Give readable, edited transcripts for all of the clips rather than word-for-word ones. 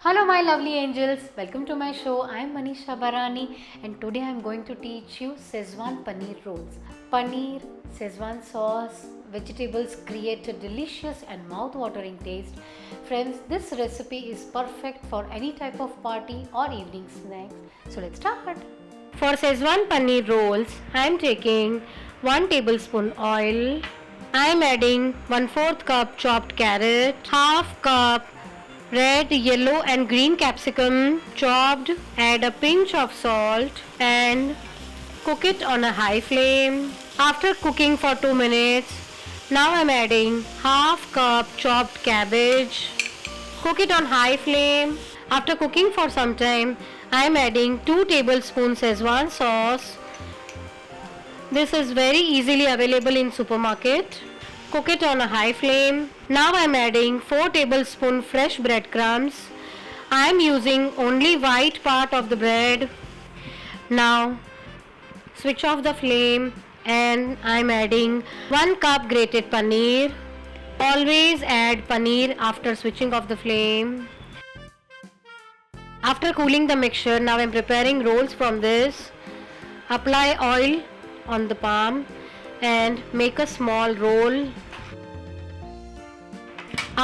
Hello my lovely angels, welcome to my show. I am Manisha Bharani and today I am going to teach you Schezwan Paneer Rolls. Paneer, Schezwan sauce, vegetables create a delicious and mouth-watering taste. Friends, this recipe is perfect for any type of party or evening snacks. So let's start. For Schezwan Paneer Rolls, I am taking 1 tablespoon oil. I am adding 1/4 cup chopped carrot, half cup red, yellow and green capsicum chopped. Add a pinch of salt and cook it on a high flame. After cooking for 2 minutes, now I am adding half cup chopped cabbage. Cook it on high flame. After cooking for some time, I am adding 2 tablespoons Schezwan sauce. This is very easily available in supermarket. Cook it on a high flame. Now I am adding 4 tablespoons fresh bread crumbs. I am using only white part of the bread. Now switch off the flame and I am adding 1 cup grated paneer. Always add paneer after switching off the flame. After cooling the mixture, now I am preparing rolls from this. Apply oil on the palm and make a small roll.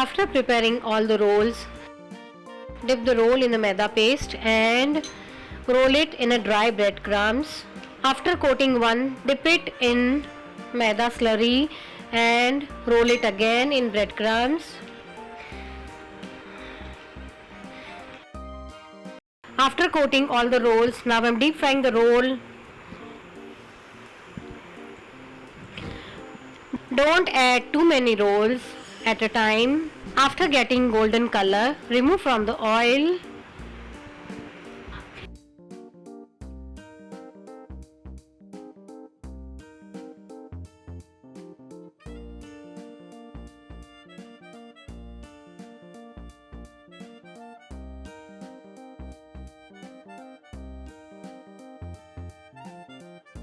After preparing all the rolls, dip the roll in the maida paste and roll it in a dry bread crumbs. After coating one, dip it in maida slurry and roll it again in bread crumbs. After coating all the rolls, now I am deep frying the roll. Don't add too many rolls at a time. After getting golden color, remove from the oil.